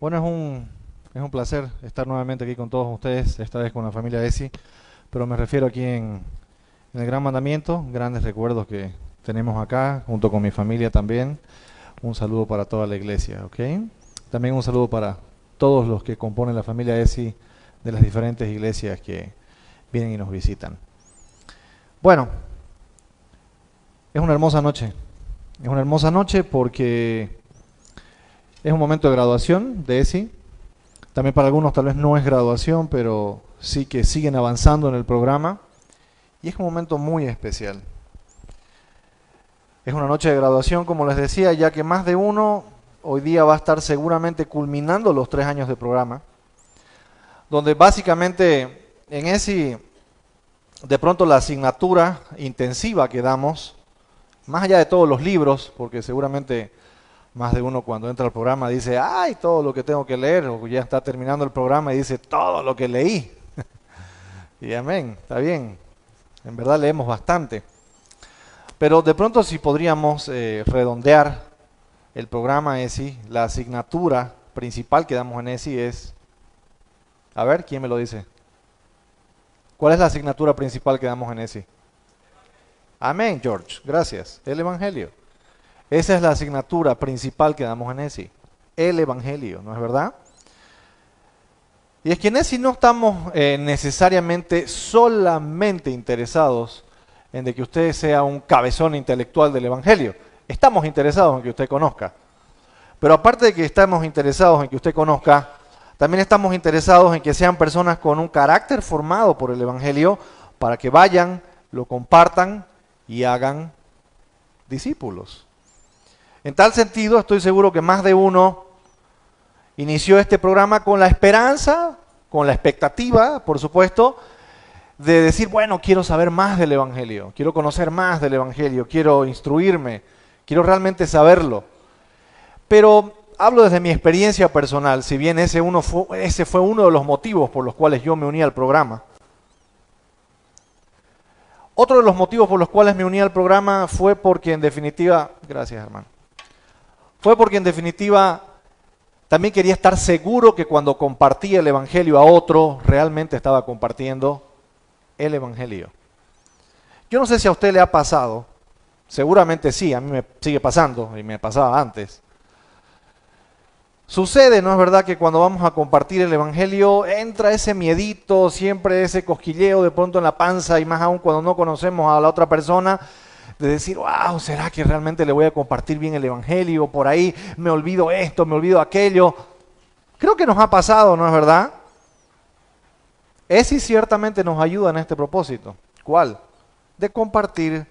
Bueno, es un placer estar nuevamente aquí con todos ustedes, esta vez con la familia ESI, pero me refiero aquí en el Gran Mandamiento, grandes recuerdos que tenemos acá, junto con mi familia también. Un saludo para toda la iglesia, ¿ok? También un saludo para todos los que componen la familia ESI de las diferentes iglesias que vienen y nos visitan. Bueno, es una hermosa noche. Es una hermosa noche porque es un momento de graduación de ESI. También para algunos tal vez no es graduación, pero sí que siguen avanzando en el programa. Y es un momento muy especial. Es una noche de graduación, como les decía, ya que más de uno hoy día va a estar seguramente culminando los 3 años de programa, donde básicamente en ESI, de pronto la asignatura intensiva que damos, más allá de todos los libros, porque seguramente más de uno cuando entra al programa dice, ¡ay, todo lo que tengo que leer! O ya está terminando el programa y dice, ¡todo lo que leí! Y amén, está bien, en verdad leemos bastante. Pero de pronto si podríamos redondear el programa ESI, la asignatura principal que damos en ESI es, a ver, ¿quién me lo dice? ¿Cuál es la asignatura principal que damos en ESI? Amén, George, gracias, el Evangelio. Esa es la asignatura principal que damos en ESI, el Evangelio, ¿no es verdad? Y es que en ESI no estamos necesariamente solamente interesados en de que usted sea un cabezón intelectual del Evangelio. Estamos interesados en que usted conozca. Pero aparte de que estamos interesados en que usted conozca, también estamos interesados en que sean personas con un carácter formado por el Evangelio para que vayan, lo compartan y hagan discípulos. En tal sentido, estoy seguro que más de uno inició este programa con la esperanza, con la expectativa, por supuesto, de decir, bueno, quiero saber más del Evangelio, quiero conocer más del Evangelio, quiero instruirme, quiero realmente saberlo. Pero hablo desde mi experiencia personal, si bien ese fue uno de los motivos por los cuales yo me uní al programa. Otro de los motivos por los cuales me uní al programa fue porque en definitiva, gracias hermano, fue porque en definitiva también quería estar seguro que cuando compartía el Evangelio a otro, realmente estaba compartiendo el Evangelio. Yo no sé si a usted le ha pasado, seguramente sí, a mí me sigue pasando y me pasaba antes. Sucede, ¿no es verdad?, que cuando vamos a compartir el Evangelio entra ese miedito, siempre ese cosquilleo de pronto en la panza y más aún cuando no conocemos a la otra persona, de decir, wow, ¿será que realmente le voy a compartir bien el Evangelio? Por ahí me olvido esto, me olvido aquello. Creo que nos ha pasado, ¿no es verdad? Ese ciertamente nos ayuda en este propósito. ¿Cuál? De compartir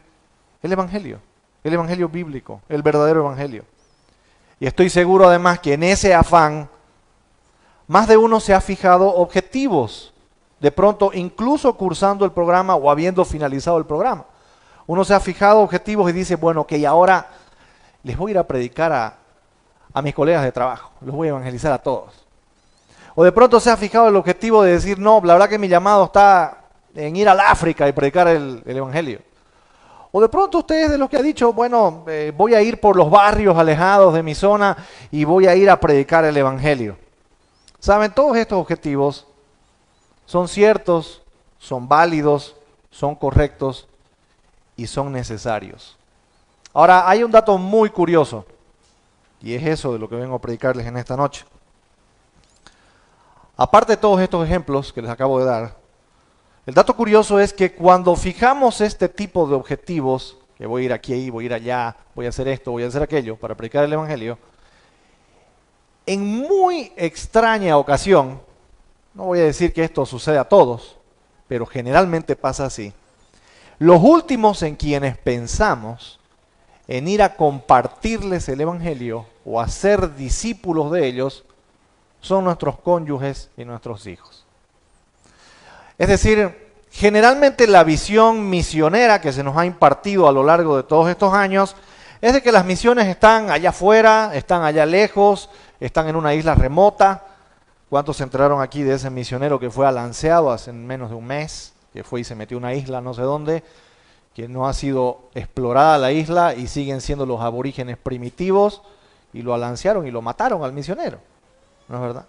el Evangelio bíblico, el verdadero Evangelio. Y estoy seguro además que en ese afán, más de uno se ha fijado objetivos, de pronto incluso cursando el programa o habiendo finalizado el programa. Uno se ha fijado objetivos y dice, bueno, ok, ahora les voy a ir a predicar a mis colegas de trabajo, los voy a evangelizar a todos. O de pronto se ha fijado el objetivo de decir, no, la verdad que mi llamado está en ir al África y predicar el Evangelio. O de pronto usted es de los que ha dicho, bueno, voy a ir por los barrios alejados de mi zona y voy a ir a predicar el Evangelio. Saben, todos estos objetivos son ciertos, son válidos, son correctos y son necesarios. Ahora, hay un dato muy curioso, y es eso de lo que vengo a predicarles en esta noche. Aparte de todos estos ejemplos que les acabo de dar, el dato curioso es que cuando fijamos este tipo de objetivos, que voy a ir aquí, voy a ir allá, voy a hacer esto, voy a hacer aquello, para predicar el Evangelio, en muy extraña ocasión, no voy a decir que esto sucede a todos, pero generalmente pasa así, los últimos en quienes pensamos en ir a compartirles el Evangelio o a ser discípulos de ellos son nuestros cónyuges y nuestros hijos. Es decir, generalmente la visión misionera que se nos ha impartido a lo largo de todos estos años es de que las misiones están allá afuera, están allá lejos, están en una isla remota. ¿Cuántos se enteraron aquí de ese misionero que fue alanceado hace menos de un mes? Que fue y se metió en una isla no sé dónde, que no ha sido explorada la isla y siguen siendo los aborígenes primitivos y lo alancearon y lo mataron al misionero. ¿no es verdad?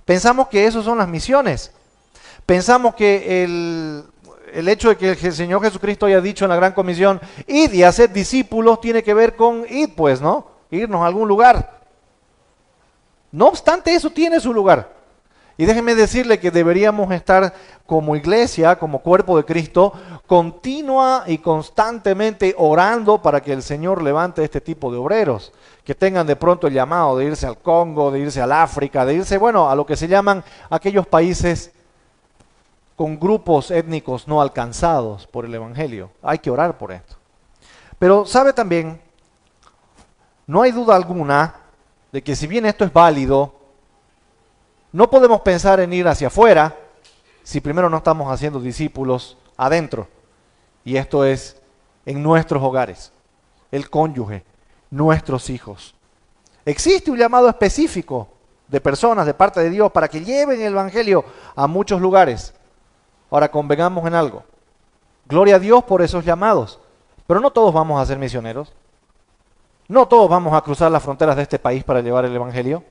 Pensamos que eso son las misiones. Pensamos que el hecho de que el Señor Jesucristo haya dicho en la Gran Comisión, id y haced discípulos, tiene que ver con id, pues, ¿no? Irnos a algún lugar. No obstante, eso tiene su lugar. Y déjenme decirle que deberíamos estar como iglesia, como cuerpo de Cristo, continua y constantemente orando para que el Señor levante este tipo de obreros, que tengan de pronto el llamado de irse al Congo, de irse al África, de irse, bueno, a lo que se llaman aquellos países con grupos étnicos no alcanzados por el Evangelio. Hay que orar por esto. Pero sabe también, no hay duda alguna de que si bien esto es válido, no podemos pensar en ir hacia afuera si primero no estamos haciendo discípulos adentro. Y esto es en nuestros hogares, el cónyuge, nuestros hijos. Existe un llamado específico de personas de parte de Dios para que lleven el Evangelio a muchos lugares. Ahora convengamos en algo. Gloria a Dios por esos llamados. Pero no todos vamos a ser misioneros. No todos vamos a cruzar las fronteras de este país para llevar el Evangelio.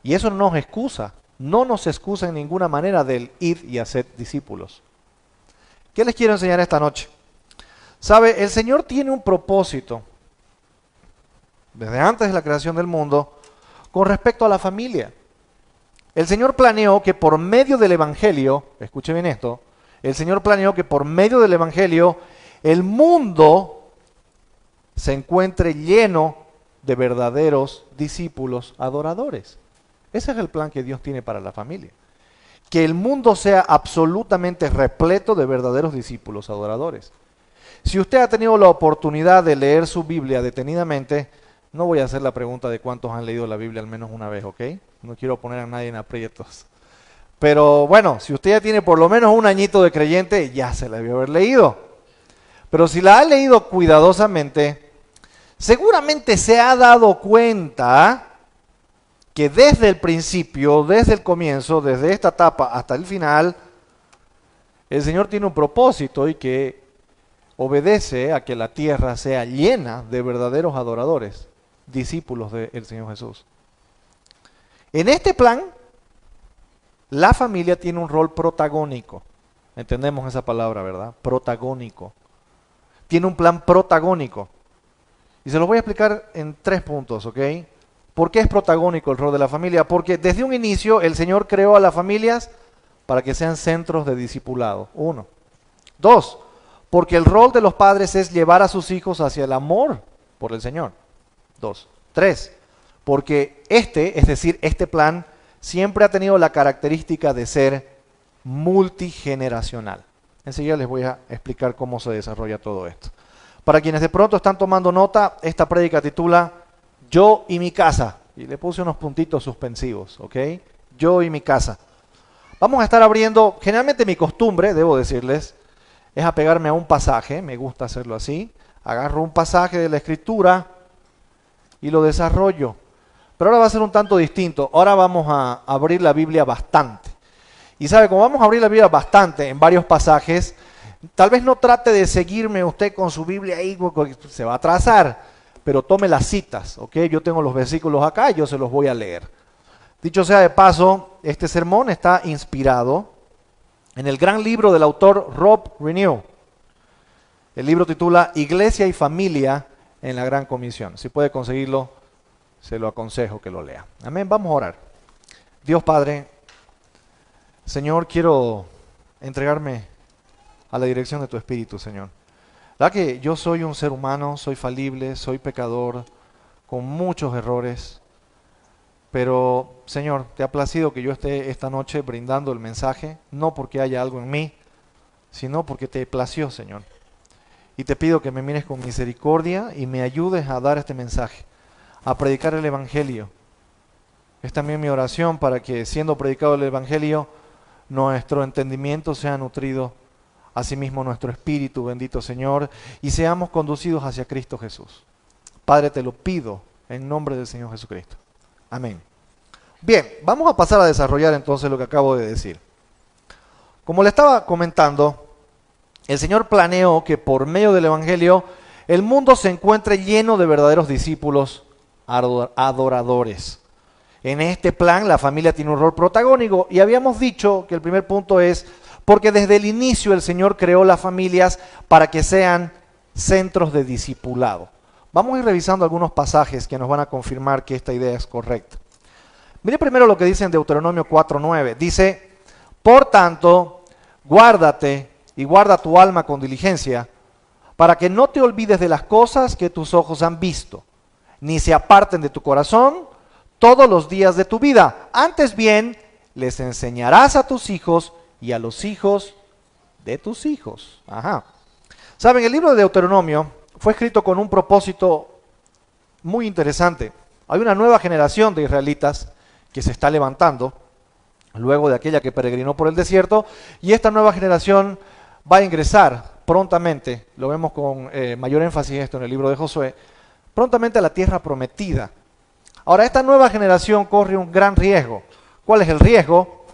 Y eso no nos excusa. No nos excusa en ninguna manera del ir y hacer discípulos. ¿Qué les quiero enseñar esta noche? Sabe, el Señor tiene un propósito desde antes de la creación del mundo con respecto a la familia. El Señor planeó que por medio del Evangelio, escuche bien esto, el Señor planeó que por medio del Evangelio el mundo se encuentre lleno de verdaderos discípulos adoradores. Ese es el plan que Dios tiene para la familia. Que el mundo sea absolutamente repleto de verdaderos discípulos adoradores. Si usted ha tenido la oportunidad de leer su Biblia detenidamente, no voy a hacer la pregunta de cuántos han leído la Biblia al menos una vez, ¿ok? No quiero poner a nadie en aprietos. Pero bueno, si usted ya tiene por lo menos un añito de creyente, ya se la debió haber leído. Pero si la ha leído cuidadosamente, seguramente se ha dado cuenta que desde el principio, desde el comienzo, desde esta etapa hasta el final, el Señor tiene un propósito y que obedece a que la tierra sea llena de verdaderos adoradores, discípulos del Señor Jesús. En este plan, la familia tiene un rol protagónico. Entendemos esa palabra, ¿verdad? Protagónico. Tiene un plan protagónico. Y se los voy a explicar en 3 puntos, ¿ok? ¿Por qué es protagónico el rol de la familia? Porque desde un inicio el Señor creó a las familias para que sean centros de discipulado. 1. 2. Porque el rol de los padres es llevar a sus hijos hacia el amor por el Señor. 2. 3. Porque este plan, siempre ha tenido la característica de ser multigeneracional. Enseguida les voy a explicar cómo se desarrolla todo esto. Para quienes de pronto están tomando nota, esta prédica titula Yo y mi casa. Y le puse unos puntitos suspensivos, ¿ok? Yo y mi casa. Vamos a estar abriendo, generalmente mi costumbre, debo decirles, es apegarme a un pasaje, me gusta hacerlo así. Agarro un pasaje de la Escritura y lo desarrollo. Pero ahora va a ser un tanto distinto. Ahora vamos a abrir la Biblia bastante. Y sabe, como vamos a abrir la Biblia bastante en varios pasajes, tal vez no trate de seguirme usted con su Biblia ahí, porque se va a atrasar, pero tome las citas, ¿ok? Yo tengo los versículos acá y yo se los voy a leer. Dicho sea de paso, este sermón está inspirado en el gran libro del autor Rob Renew. El libro titula Iglesia y Familia en la Gran Comisión. Si puede conseguirlo, se lo aconsejo que lo lea. Amén, vamos a orar. Dios Padre, Señor, quiero entregarme a la dirección de tu Espíritu, Señor. La que yo soy un ser humano, soy falible, soy pecador, con muchos errores, pero Señor, te ha placido que yo esté esta noche brindando el mensaje, no porque haya algo en mí, sino porque te plació, Señor. Y te pido que me mires con misericordia y me ayudes a dar este mensaje, a predicar el Evangelio. Es también mi oración para que, siendo predicado el Evangelio, nuestro entendimiento sea nutrido, asimismo nuestro espíritu, bendito Señor, y seamos conducidos hacia Cristo Jesús. Padre, te lo pido en nombre del Señor Jesucristo. Amén. Bien, vamos a pasar a desarrollar entonces lo que acabo de decir. Como le estaba comentando, el Señor planeó que por medio del Evangelio el mundo se encuentre lleno de verdaderos discípulos adoradores. En este plan la familia tiene un rol protagónico y habíamos dicho que el primer punto es porque desde el inicio el Señor creó las familias para que sean centros de discipulado. Vamos a ir revisando algunos pasajes que nos van a confirmar que esta idea es correcta. Mire primero lo que dice en Deuteronomio 4:9. Dice, por tanto, guárdate y guarda tu alma con diligencia, para que no te olvides de las cosas que tus ojos han visto, ni se aparten de tu corazón todos los días de tu vida. Antes bien, les enseñarás a tus hijos y a los hijos de tus hijos. Ajá. Saben, el libro de Deuteronomio fue escrito con un propósito muy interesante. Hay una nueva generación de israelitas que se está levantando, luego de aquella que peregrinó por el desierto, y esta nueva generación va a ingresar prontamente, lo vemos con mayor énfasis esto en el libro de Josué, prontamente a la tierra prometida. Ahora, esta nueva generación corre un gran riesgo. ¿Cuál es el riesgo?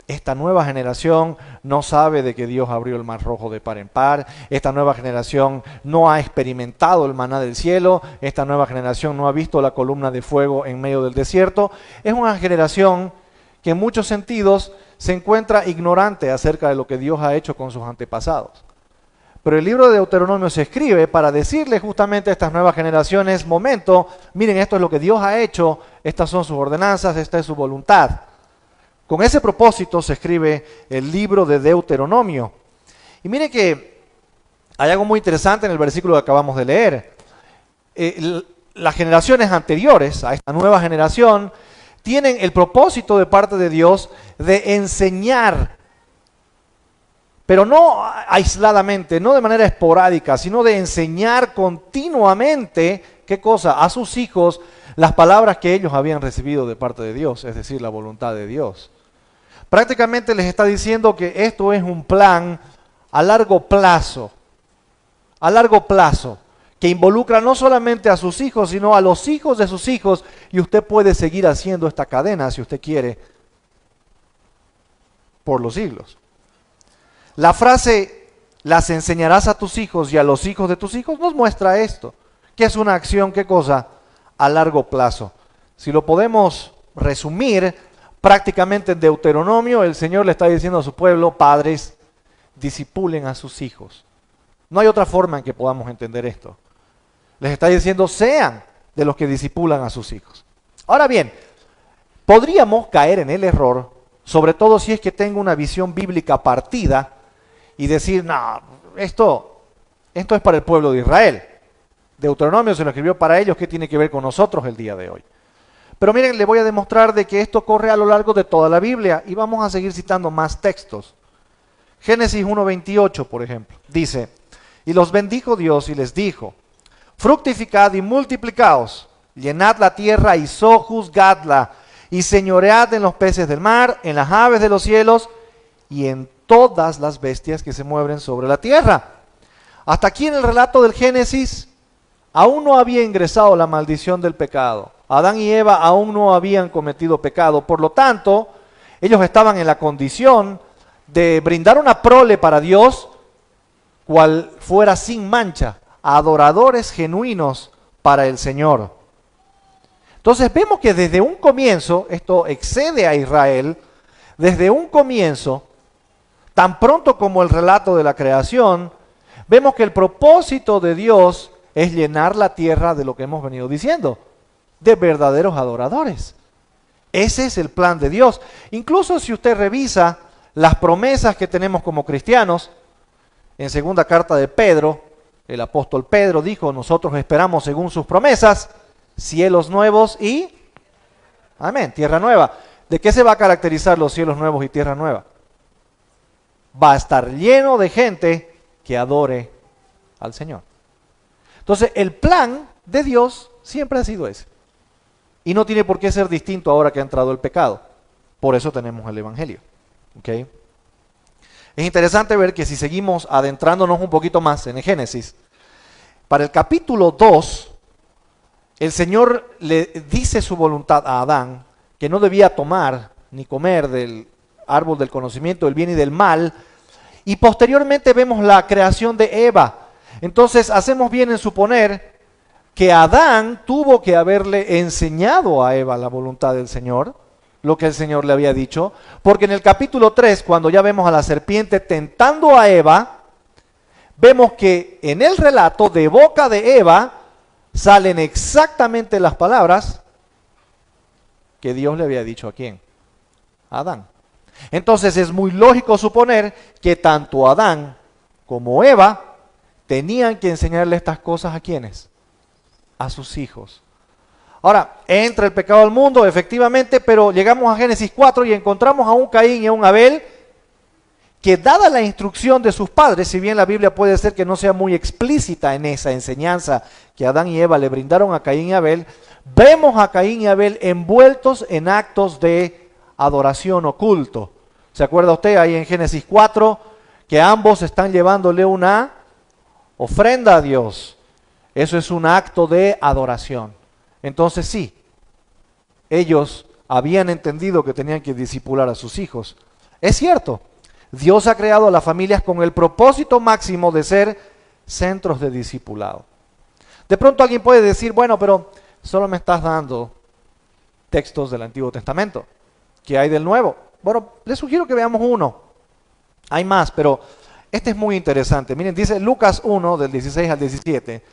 Esta nueva generación no sabe de que Dios abrió el mar rojo de par en par. Esta nueva generación no ha experimentado el maná del cielo. Esta nueva generación no ha visto la columna de fuego en medio del desierto. Es una generación que en muchos sentidos se encuentra ignorante acerca de lo que Dios ha hecho con sus antepasados. Pero el libro de Deuteronomio se escribe para decirle justamente a estas nuevas generaciones, momento, miren, esto es lo que Dios ha hecho, estas son sus ordenanzas, esta es su voluntad. Con ese propósito se escribe el libro de Deuteronomio. Y mire que hay algo muy interesante en el versículo que acabamos de leer. Las generaciones anteriores a esta nueva generación tienen el propósito de parte de Dios de enseñar, pero no aisladamente, no de manera esporádica, sino de enseñar continuamente, ¿qué cosa? A sus hijos las palabras que ellos habían recibido de parte de Dios, es decir, la voluntad de Dios. Prácticamente les está diciendo que esto es un plan a largo plazo, que involucra no solamente a sus hijos, sino a los hijos de sus hijos, y usted puede seguir haciendo esta cadena, si usted quiere, por los siglos. La frase, las enseñarás a tus hijos y a los hijos de tus hijos, nos muestra esto, que es una acción, ¿qué cosa? A largo plazo. Si lo podemos resumir, prácticamente en Deuteronomio, el Señor le está diciendo a su pueblo, padres, discipulen a sus hijos. No hay otra forma en que podamos entender esto. Les está diciendo, sean de los que discipulan a sus hijos. Ahora bien, podríamos caer en el error, sobre todo si es que tengo una visión bíblica partida, y decir, no, esto es para el pueblo de Israel. Deuteronomio se lo escribió para ellos, ¿qué tiene que ver con nosotros el día de hoy? Pero miren, le voy a demostrar de que esto corre a lo largo de toda la Biblia, y vamos a seguir citando más textos. Génesis 1:28, por ejemplo, dice, y los bendijo Dios y les dijo, fructificad y multiplicaos, llenad la tierra y sojuzgadla, y señoread en los peces del mar, en las aves de los cielos, y en todas las bestias que se mueven sobre la tierra. Hasta aquí en el relato del Génesis, aún no había ingresado la maldición del pecado. Adán y Eva aún no habían cometido pecado. Por lo tanto, ellos estaban en la condición de brindar una prole para Dios, cual fuera sin mancha, adoradores genuinos para el Señor. Entonces vemos que desde un comienzo, esto excede a Israel, desde un comienzo, tan pronto como el relato de la creación, vemos que el propósito de Dios es llenar la tierra de lo que hemos venido diciendo, de verdaderos adoradores. Ese es el plan de Dios. Incluso si usted revisa las promesas que tenemos como cristianos, en segunda carta de Pedro, el apóstol Pedro dijo, nosotros esperamos según sus promesas, cielos nuevos y, amén, tierra nueva. ¿De qué se va a caracterizar los cielos nuevos y tierra nueva? Va a estar lleno de gente que adore al Señor. Entonces, el plan de Dios siempre ha sido ese. Y no tiene por qué ser distinto ahora que ha entrado el pecado. Por eso tenemos el Evangelio. ¿Okay? Es interesante ver que si seguimos adentrándonos un poquito más en el Génesis, para el capítulo 2, el Señor le dice su voluntad a Adán, que no debía tomar ni comer del árbol del conocimiento del bien y del mal, y posteriormente vemos la creación de Eva. Entonces hacemos bien en suponer que Adán tuvo que haberle enseñado a Eva la voluntad del Señor, lo que el Señor le había dicho, porque en el capítulo 3, cuando ya vemos a la serpiente tentando a Eva, vemos que en el relato de boca de Eva salen exactamente las palabras que Dios le había dicho a quién, a Adán. Entonces es muy lógico suponer que tanto Adán como Eva tenían que enseñarle estas cosas a quiénes, a sus hijos. Ahora, entra el pecado al mundo, efectivamente, pero llegamos a Génesis 4 y encontramos a un Caín y a un Abel que, dada la instrucción de sus padres, si bien la Biblia puede ser que no sea muy explícita en esa enseñanza que Adán y Eva le brindaron a Caín y Abel, vemos a Caín y Abel envueltos en actos de adoración o culto. ¿Se acuerda usted ahí en Génesis 4 que ambos están llevándole una ofrenda a Dios? Eso es un acto de adoración. Entonces sí, ellos habían entendido que tenían que discipular a sus hijos. Es cierto, Dios ha creado a las familias con el propósito máximo de ser centros de discipulado. De pronto alguien puede decir, bueno, pero solo me estás dando textos del Antiguo Testamento. ¿Qué hay del Nuevo? Bueno, les sugiero que veamos uno. Hay más, pero este es muy interesante. Miren, dice Lucas 1, del 16 al 17,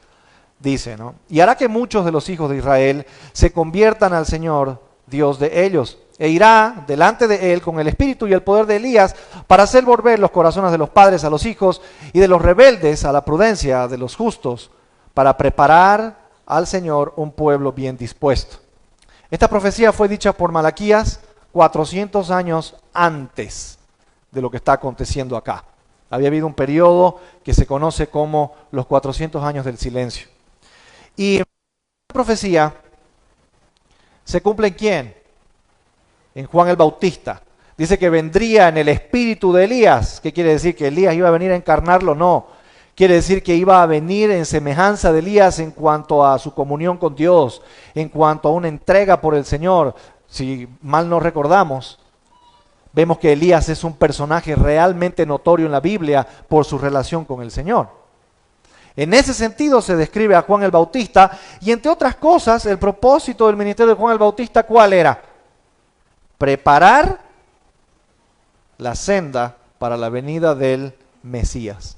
dice, ¿no? Y hará que muchos de los hijos de Israel se conviertan al Señor, Dios de ellos, e irá delante de él con el espíritu y el poder de Elías para hacer volver los corazones de los padres a los hijos y de los rebeldes a la prudencia de los justos, para preparar al Señor un pueblo bien dispuesto. Esta profecía fue dicha por Malaquías 400 años antes de lo que está aconteciendo acá. Había habido un periodo que se conoce como los 400 años del silencio. Y la profecía se cumple en ¿quién? En Juan el Bautista. Dice que vendría en el espíritu de Elías. ¿Qué quiere decir? ¿Que Elías iba a venir a encarnarlo? No. Quiere decir que iba a venir en semejanza de Elías en cuanto a su comunión con Dios, en cuanto a una entrega por el Señor. Si mal no recordamos, vemos que Elías es un personaje realmente notorio en la Biblia por su relación con el Señor. En ese sentido se describe a Juan el Bautista y, entre otras cosas, el propósito del ministerio de Juan el Bautista, ¿cuál era? Preparar la senda para la venida del Mesías.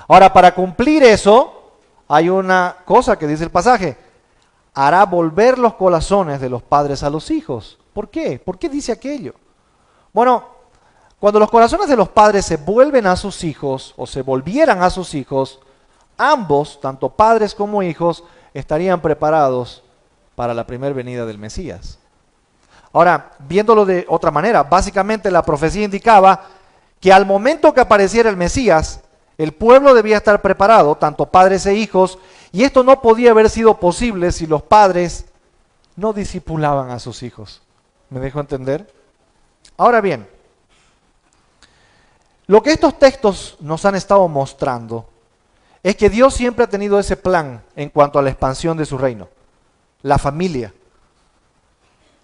Ahora, para cumplir eso, hay una cosa que dice el pasaje: hará volver los corazones de los padres a los hijos. ¿Por qué? ¿Por qué dice aquello? Bueno, cuando los corazones de los padres se vuelven a sus hijos, o se volvieran a sus hijos, ambos, tanto padres como hijos, estarían preparados para la primera venida del Mesías. Ahora, viéndolo de otra manera, básicamente la profecía indicaba que al momento que apareciera el Mesías, el pueblo debía estar preparado, tanto padres e hijos, y esto no podía haber sido posible si los padres no discipulaban a sus hijos. ¿Me dejo entender? Ahora bien, lo que estos textos nos han estado mostrando es que Dios siempre ha tenido ese plan en cuanto a la expansión de su reino, la familia.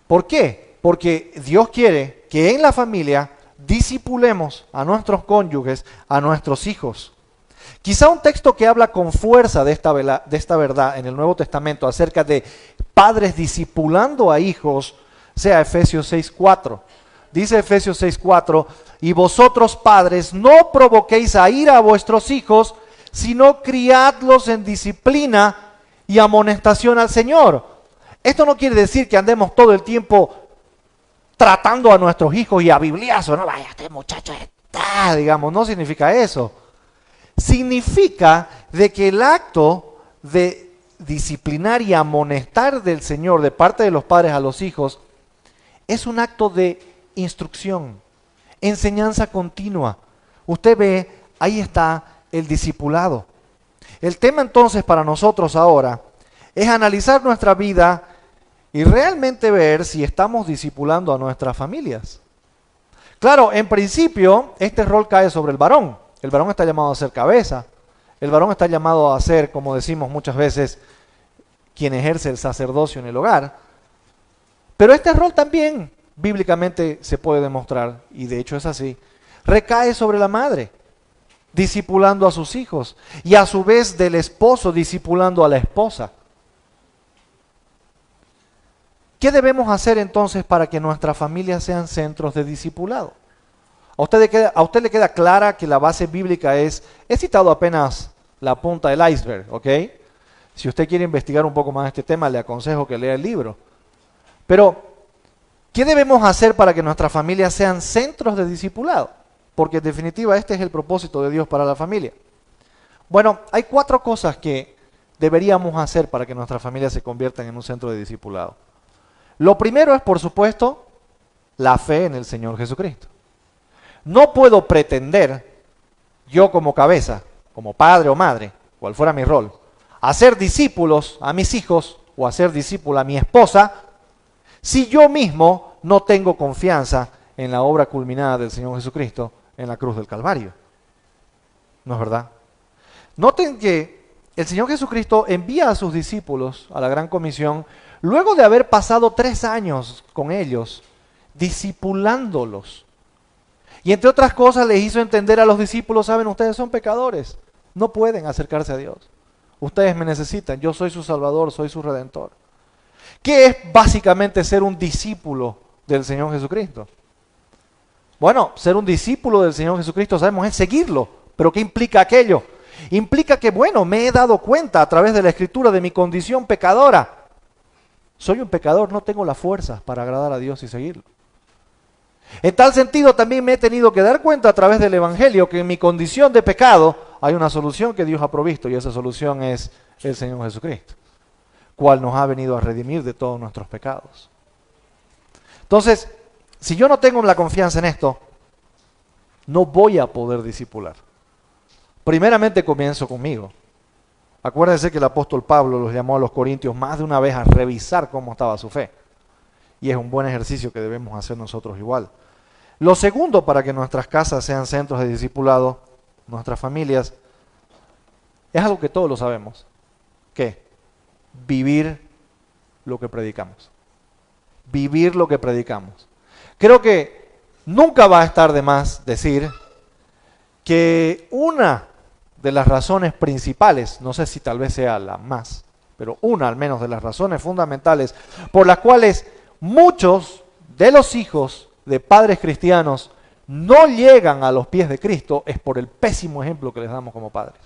¿Por qué? Porque Dios quiere que en la familia discipulemos a nuestros cónyuges, a nuestros hijos. Quizá un texto que habla con fuerza de esta verdad en el Nuevo Testamento acerca de padres discipulando a hijos sea Efesios 6:4. Dice Efesios 6:4, y vosotros padres no provoquéis a ira a vuestros hijos, sino criadlos en disciplina y amonestación al Señor. Esto no quiere decir que andemos todo el tiempo tratando a nuestros hijos y a bibliazo, no vaya, este muchacho está, digamos, no significa eso. Significa de que el acto de disciplinar y amonestar del Señor de parte de los padres a los hijos es un acto de instrucción, enseñanza continua. Usted ve, ahí está el discipulado. El tema entonces para nosotros ahora es analizar nuestra vida y realmente ver si estamos discipulando a nuestras familias. Claro, en principio este rol cae sobre el varón. El varón está llamado a ser cabeza. El varón está llamado a ser, como decimos muchas veces, quien ejerce el sacerdocio en el hogar. Pero este rol también bíblicamente se puede demostrar, y de hecho es así, recae sobre la madre, discipulando a sus hijos, y a su vez del esposo discipulando a la esposa. ¿Qué debemos hacer entonces para que nuestras familias sean centros de discipulado? A usted le queda clara que la base bíblica es, he citado apenas la punta del iceberg, ¿ok? Si usted quiere investigar un poco más este tema, le aconsejo que lea el libro. Pero, ¿qué debemos hacer para que nuestras familias sean centros de discipulado? Porque en definitiva este es el propósito de Dios para la familia. Bueno, hay 4 cosas que deberíamos hacer para que nuestras familias se conviertan en un centro de discipulado. Lo primero es, por supuesto, la fe en el Señor Jesucristo. No puedo pretender, yo como cabeza, como padre o madre, cual fuera mi rol, hacer discípulos a mis hijos o hacer discípulo a mi esposa, si yo mismo no tengo confianza en la obra culminada del Señor Jesucristo en la cruz del Calvario. ¿No es verdad? Noten que el Señor Jesucristo envía a sus discípulos a la Gran Comisión luego de haber pasado 3 años con ellos, discipulándolos. Y entre otras cosas les hizo entender a los discípulos, saben, ustedes son pecadores, no pueden acercarse a Dios. Ustedes me necesitan, yo soy su Salvador, soy su Redentor. ¿Qué es básicamente ser un discípulo del Señor Jesucristo? Bueno, ser un discípulo del Señor Jesucristo, sabemos, es seguirlo. ¿Pero qué implica aquello? Implica que, bueno, me he dado cuenta a través de la Escritura de mi condición pecadora. Soy un pecador, no tengo las fuerzas para agradar a Dios y seguirlo. En tal sentido, también me he tenido que dar cuenta a través del Evangelio que en mi condición de pecado hay una solución que Dios ha provisto, y esa solución es el Señor Jesucristo, cual nos ha venido a redimir de todos nuestros pecados. Entonces, si yo no tengo la confianza en esto, no voy a poder discipular. Primeramente comienzo conmigo. Acuérdense que el apóstol Pablo los llamó a los corintios más de una vez a revisar cómo estaba su fe. Y es un buen ejercicio que debemos hacer nosotros igual. Lo segundo para que nuestras casas sean centros de discipulado, nuestras familias, es algo que todos lo sabemos. ¿Qué? Vivir lo que predicamos. Vivir lo que predicamos. Creo que nunca va a estar de más decir que una de las razones principales, no sé si tal vez sea la más, pero una al menos de las razones fundamentales por las cuales muchos de los hijos de padres cristianos no llegan a los pies de Cristo es por el pésimo ejemplo que les damos como padres.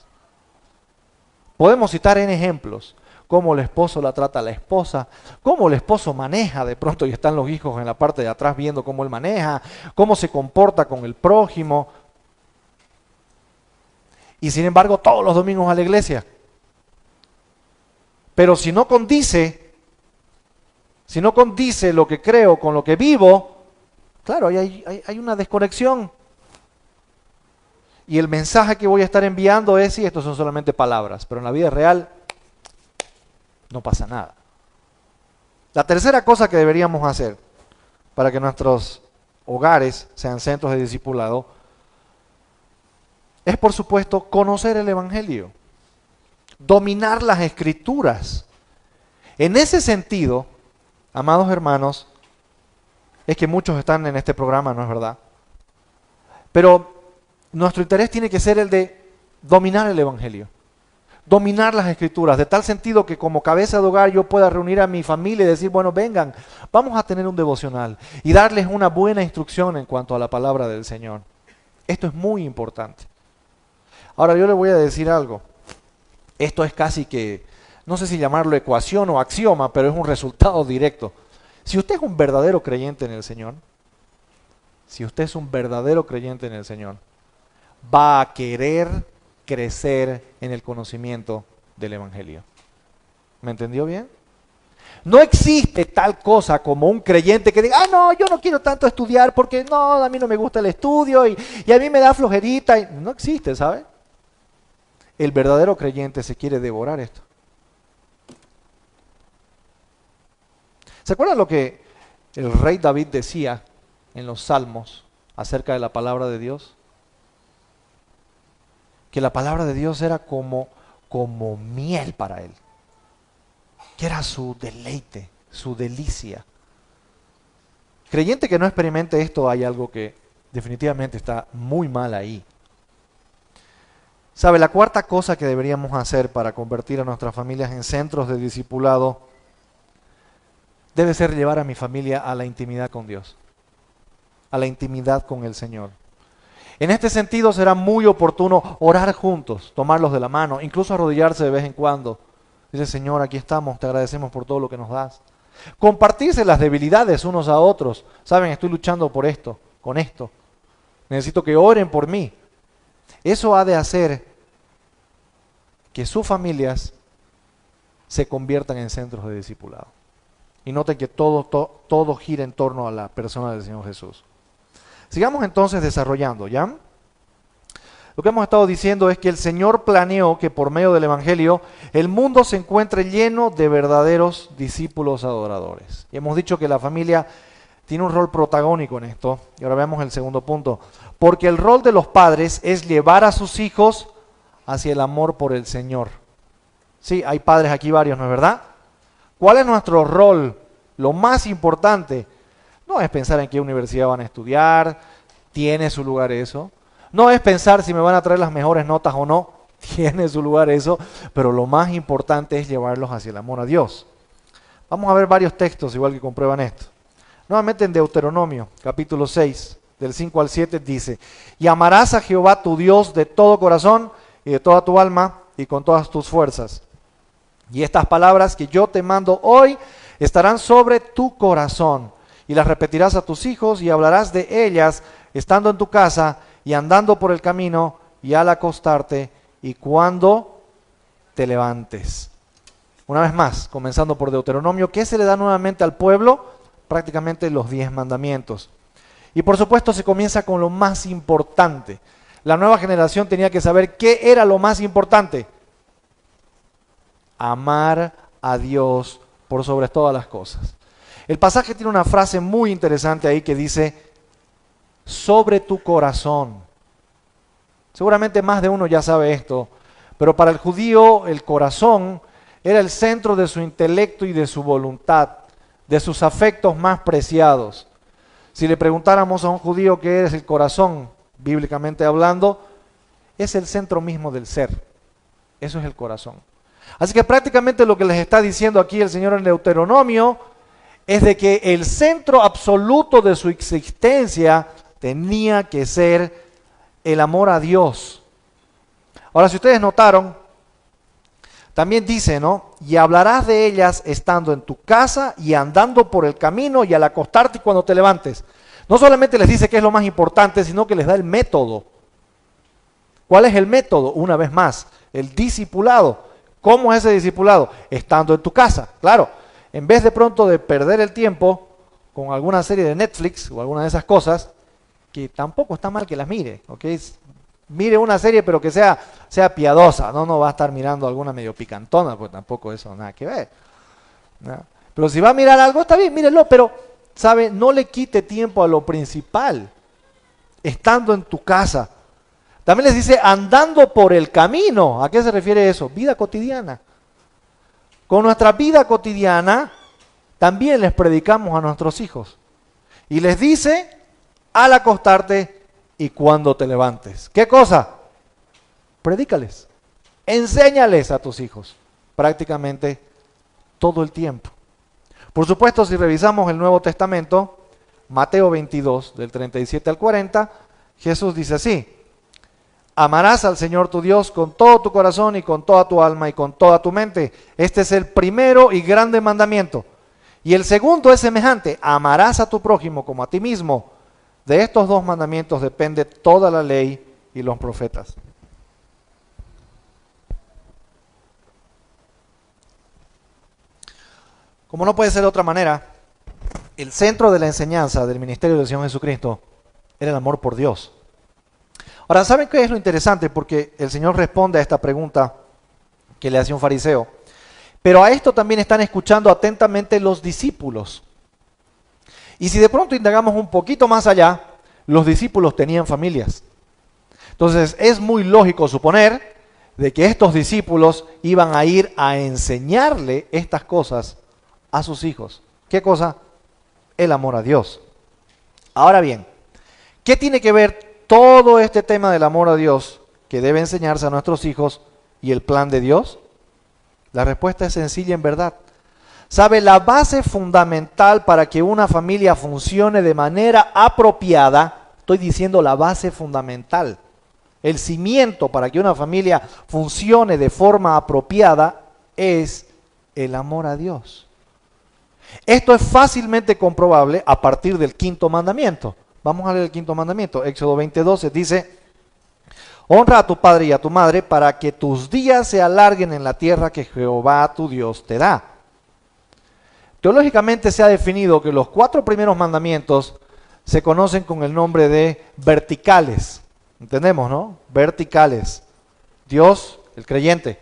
Podemos citar en ejemplos cómo el esposo la trata a la esposa, cómo el esposo maneja de pronto y están los hijos en la parte de atrás viendo cómo él maneja, cómo se comporta con el prójimo. Y sin embargo todos los domingos a la iglesia. Pero si no condice lo que creo con lo que vivo, claro, hay una desconexión. Y el mensaje que voy a estar enviando es, sí, estos son solamente palabras, pero en la vida real no pasa nada. La tercera cosa que deberíamos hacer para que nuestros hogares sean centros de discipulado es, por supuesto, conocer el Evangelio, dominar las Escrituras. En ese sentido, amados hermanos, es que muchos están en este programa, ¿no es verdad? Pero nuestro interés tiene que ser el de dominar el Evangelio, dominar las Escrituras, de tal sentido que como cabeza de hogar yo pueda reunir a mi familia y decir, bueno, vengan, vamos a tener un devocional y darles una buena instrucción en cuanto a la palabra del Señor. Esto es muy importante. Ahora yo le voy a decir algo. Esto es casi que, no sé si llamarlo ecuación o axioma, pero es un resultado directo. Si usted es un verdadero creyente en el Señor, va a querer crecer en el conocimiento del Evangelio. ¿Me entendió bien? No existe tal cosa como un creyente que diga, no, yo no quiero tanto estudiar porque no, a mí no me gusta el estudio y a mí me da flojerita. No existe, ¿sabe? El verdadero creyente se quiere devorar esto. ¿Se acuerdan lo que el rey David decía en los Salmos acerca de la palabra de Dios? Que la palabra de Dios era como miel para él. Que era su deleite, su delicia. Creyente que no experimente esto, hay algo que definitivamente está muy mal ahí. ¿Sabe? La cuarta cosa que deberíamos hacer para convertir a nuestras familias en centros de discipulado debe ser llevar a mi familia a la intimidad con Dios, a la intimidad con el Señor. En este sentido será muy oportuno orar juntos, tomarlos de la mano, incluso arrodillarse de vez en cuando. Dice, Señor, aquí estamos, te agradecemos por todo lo que nos das. Compartirse las debilidades unos a otros. Saben, estoy luchando por esto, con esto. Necesito que oren por mí. Eso ha de hacer que sus familias se conviertan en centros de discipulado. Y noten que todo gira en torno a la persona del Señor Jesús. Sigamos entonces desarrollando, ¿ya? Lo que hemos estado diciendo es que el Señor planeó que por medio del Evangelio el mundo se encuentre lleno de verdaderos discípulos adoradores. Y hemos dicho que la familia tiene un rol protagónico en esto. Y ahora veamos el segundo punto. Porque el rol de los padres es llevar a sus hijos hacia el amor por el Señor. Sí, hay padres aquí varios, ¿no es verdad? ¿Cuál es nuestro rol? Lo más importante no es pensar en qué universidad van a estudiar, tiene su lugar eso. No es pensar si me van a traer las mejores notas o no, tiene su lugar eso. Pero lo más importante es llevarlos hacia el amor a Dios. Vamos a ver varios textos igual que comprueban esto. Nuevamente en Deuteronomio, capítulo 6, del 5 al 7 dice: y amarás a Jehová tu Dios de todo corazón y de toda tu alma y con todas tus fuerzas. Y estas palabras que yo te mando hoy estarán sobre tu corazón, y las repetirás a tus hijos y hablarás de ellas estando en tu casa y andando por el camino y al acostarte y cuando te levantes. Una vez más, comenzando por Deuteronomio, ¿qué se le da nuevamente al pueblo? Prácticamente los 10 mandamientos. Y por supuesto se comienza con lo más importante. La nueva generación tenía que saber qué era lo más importante. Amar a Dios por sobre todas las cosas. El pasaje tiene una frase muy interesante ahí que dice, sobre tu corazón. Seguramente más de uno ya sabe esto, pero para el judío el corazón era el centro de su intelecto y de su voluntad, de sus afectos más preciados. Si le preguntáramos a un judío qué es el corazón, bíblicamente hablando, es el centro mismo del ser. Eso es el corazón. Así que prácticamente lo que les está diciendo aquí el Señor en Deuteronomio es de que el centro absoluto de su existencia tenía que ser el amor a Dios. Ahora, si ustedes notaron, también dice, ¿no? Y hablarás de ellas estando en tu casa y andando por el camino y al acostarte y cuando te levantes. No solamente les dice qué es lo más importante, sino que les da el método. ¿Cuál es el método? Una vez más, el discipulado. ¿Cómo es ese discipulado? Estando en tu casa, claro. En vez de pronto de perder el tiempo con alguna serie de Netflix o alguna de esas cosas, que tampoco está mal que las mire, ¿ok? Mire una serie pero que sea piadosa, no va a estar mirando alguna medio picantona, pues tampoco eso nada que ver, ¿no? Pero si va a mirar algo, está bien, mírelo, pero, ¿sabe? No le quite tiempo a lo principal, estando en tu casa. También les dice, andando por el camino. ¿A qué se refiere eso? Vida cotidiana. Con nuestra vida cotidiana, también les predicamos a nuestros hijos. Y les dice, al acostarte y cuando te levantes. ¿Qué cosa? Predícales. Enséñales a tus hijos. Prácticamente todo el tiempo. Por supuesto, si revisamos el Nuevo Testamento, Mateo 22, del 37 al 40, Jesús dice así: amarás al Señor tu Dios con todo tu corazón y con toda tu alma y con toda tu mente. Este es el primero y grande mandamiento. Y el segundo es semejante: amarás a tu prójimo como a ti mismo. De estos dos mandamientos depende toda la ley y los profetas. Como no puede ser de otra manera, el centro de la enseñanza del ministerio del Señor Jesucristo era el amor por Dios. Ahora, ¿saben qué es lo interesante? Porque el Señor responde a esta pregunta que le hace un fariseo. Pero a esto también están escuchando atentamente los discípulos. Y si de pronto indagamos un poquito más allá, los discípulos tenían familias. Entonces, es muy lógico suponer de que estos discípulos iban a ir a enseñarle estas cosas a sus hijos. ¿Qué cosa? El amor a Dios. Ahora bien, ¿qué tiene que ver todo este tema del amor a Dios que debe enseñarse a nuestros hijos y el plan de Dios? La respuesta es sencilla en verdad. ¿Sabe? La base fundamental para que una familia funcione de manera apropiada, estoy diciendo la base fundamental, el cimiento para que una familia funcione de forma apropiada es el amor a Dios. Esto es fácilmente comprobable a partir del quinto mandamiento. Vamos a leer el quinto mandamiento. Éxodo 20:12 dice: honra a tu padre y a tu madre para que tus días se alarguen en la tierra que Jehová tu Dios te da. Teológicamente se ha definido que los 4 primeros mandamientos se conocen con el nombre de verticales. ¿Entendemos, no? Verticales. Dios, el creyente.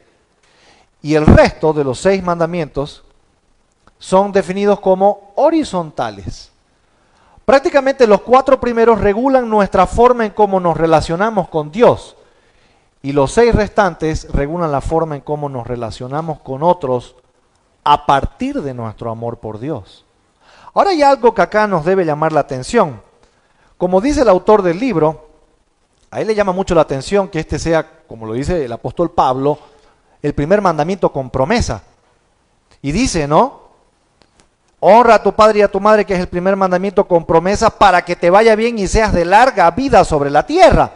Y el resto de los 6 mandamientos son definidos como horizontales. Prácticamente los 4 primeros regulan nuestra forma en cómo nos relacionamos con Dios. Y los 6 restantes regulan la forma en cómo nos relacionamos con otros a partir de nuestro amor por Dios. Ahora hay algo que acá nos debe llamar la atención. Como dice el autor del libro, a él le llama mucho la atención que este sea, como lo dice el apóstol Pablo, el primer mandamiento con promesa. Y dice, ¿no? Honra a tu padre y a tu madre, que es el primer mandamiento con promesa, para que te vaya bien y seas de larga vida sobre la tierra.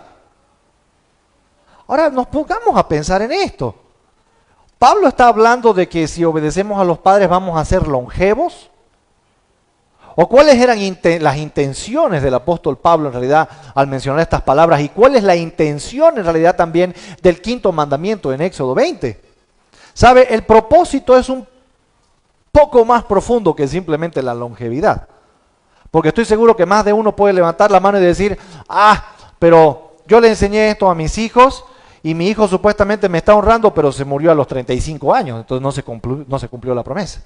Ahora nos pongamos a pensar en esto. Pablo está hablando de que si obedecemos a los padres vamos a ser longevos. ¿O cuáles eran las intenciones del apóstol Pablo en realidad al mencionar estas palabras? ¿Y cuál es la intención en realidad también del quinto mandamiento en Éxodo 20? ¿Sabe? El propósito es un poco más profundo que simplemente la longevidad. Porque estoy seguro que más de uno puede levantar la mano y decir, pero yo le enseñé esto a mis hijos y mi hijo supuestamente me está honrando, pero se murió a los 35 años, entonces no se cumplió la promesa.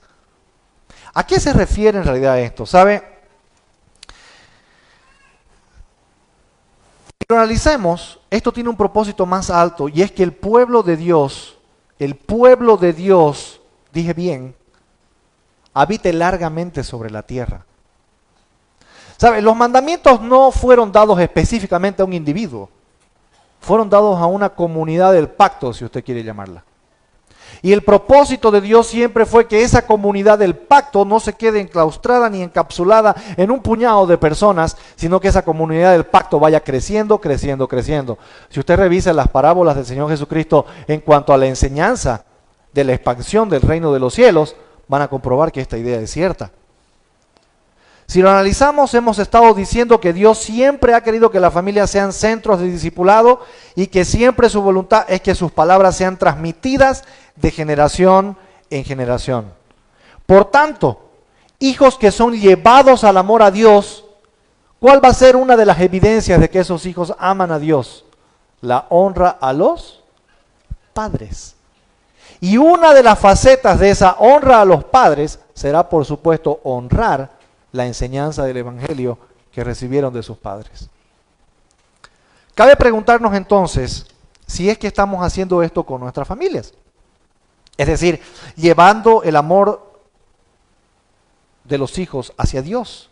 ¿A qué se refiere en realidad esto? ¿Sabe? Si lo analicemos, esto tiene un propósito más alto y es que el pueblo de Dios, dije bien, habite largamente sobre la tierra. ¿Sabe? Los mandamientos no fueron dados específicamente a un individuo, fueron dados a una comunidad del pacto, si usted quiere llamarla. Y el propósito de Dios siempre fue que esa comunidad del pacto no se quede enclaustrada ni encapsulada en un puñado de personas, sino que esa comunidad del pacto vaya creciendo, creciendo, creciendo. Si usted revisa las parábolas del Señor Jesucristo en cuanto a la enseñanza de la expansión del reino de los cielos, van a comprobar que esta idea es cierta. Si lo analizamos, hemos estado diciendo que Dios siempre ha querido que las familias sean centros de discipulado y que siempre su voluntad es que sus palabras sean transmitidas de generación en generación. Por tanto, hijos que son llevados al amor a Dios, ¿cuál va a ser una de las evidencias de que esos hijos aman a Dios? La honra a los padres. Y una de las facetas de esa honra a los padres será, por supuesto, honrar la enseñanza del Evangelio que recibieron de sus padres. Cabe preguntarnos entonces si es que estamos haciendo esto con nuestras familias. Es decir, llevando el amor de los hijos hacia Dios.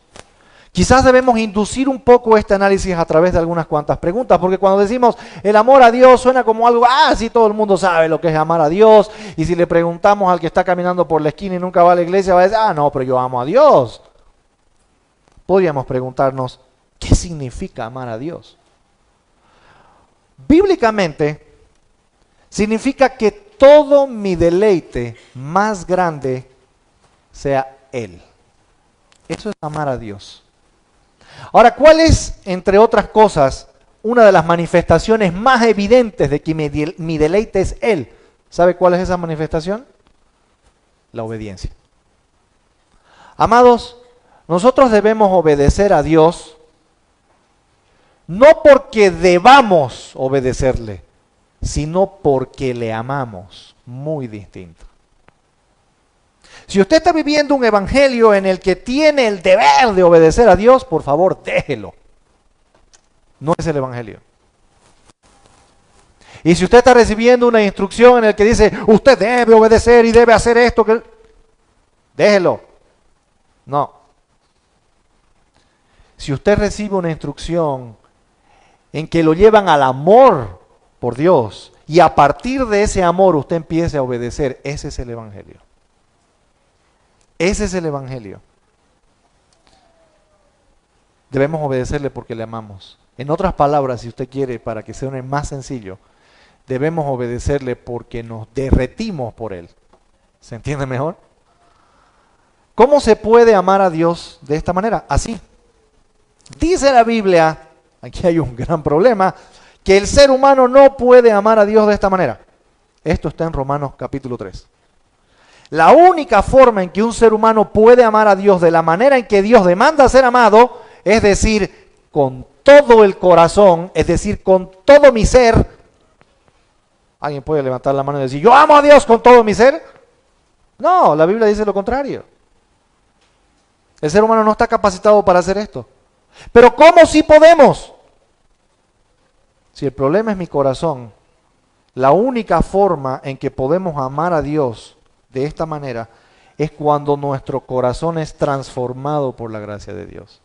Quizás debemos inducir un poco este análisis a través de algunas cuantas preguntas, porque cuando decimos el amor a Dios suena como algo, sí, todo el mundo sabe lo que es amar a Dios, y si le preguntamos al que está caminando por la esquina y nunca va a la iglesia, va a decir, no, pero yo amo a Dios. Podríamos preguntarnos, ¿qué significa amar a Dios? Bíblicamente, significa que todo mi deleite más grande sea Él. Eso es amar a Dios. Ahora, ¿cuál es, entre otras cosas, una de las manifestaciones más evidentes de que mi deleite es Él? ¿Sabe cuál es esa manifestación? La obediencia. Amados, nosotros debemos obedecer a Dios no porque debamos obedecerle, sino porque le amamos. Muy distinto. Si usted está viviendo un evangelio en el que tiene el deber de obedecer a Dios, por favor, déjelo. No es el evangelio. Y si usted está recibiendo una instrucción en el que dice, usted debe obedecer y debe hacer esto, déjelo. No. Si usted recibe una instrucción en que lo llevan al amor por Dios y a partir de ese amor usted empiece a obedecer, ese es el evangelio. Ese es el Evangelio. Debemos obedecerle porque le amamos. En otras palabras, si usted quiere, para que sea más sencillo, debemos obedecerle porque nos derretimos por Él. ¿Se entiende mejor? ¿Cómo se puede amar a Dios de esta manera? Así. Dice la Biblia, aquí hay un gran problema, que el ser humano no puede amar a Dios de esta manera. Esto está en Romanos capítulo 3. La única forma en que un ser humano puede amar a Dios de la manera en que Dios demanda ser amado, es decir, con todo el corazón, es decir, con todo mi ser. ¿Alguien puede levantar la mano y decir, yo amo a Dios con todo mi ser? No, la Biblia dice lo contrario. El ser humano no está capacitado para hacer esto. Pero ¿cómo si podemos? Si el problema es mi corazón, la única forma en que podemos amar a Dios de esta manera es cuando nuestro corazón es transformado por la gracia de Dios.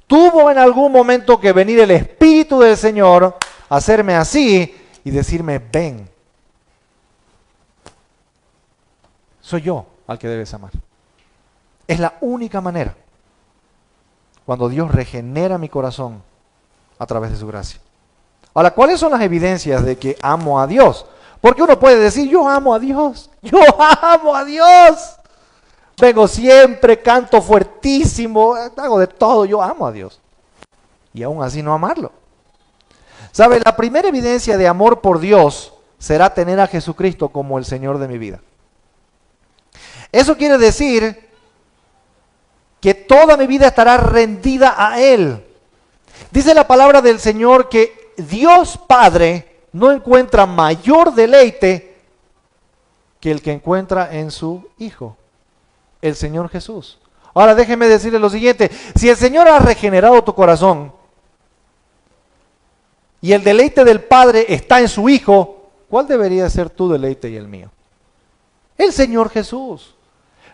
Tuvo en algún momento que venir el Espíritu del Señor, hacerme así y decirme, ven. Soy yo al que debes amar. Es la única manera. Cuando Dios regenera mi corazón a través de su gracia. Ahora, ¿cuáles son las evidencias de que amo a Dios? Porque uno puede decir, yo amo a Dios, yo amo a Dios. Vengo siempre, canto fuertísimo, hago de todo, yo amo a Dios. Y aún así no amarlo. ¿Sabe? La primera evidencia de amor por Dios será tener a Jesucristo como el Señor de mi vida. Eso quiere decir que toda mi vida estará rendida a Él. Dice la palabra del Señor que Dios Padre no encuentra mayor deleite que el que encuentra en su Hijo, el Señor Jesús. Ahora déjeme decirle lo siguiente, si el Señor ha regenerado tu corazón y el deleite del Padre está en su Hijo, ¿cuál debería ser tu deleite y el mío? El Señor Jesús.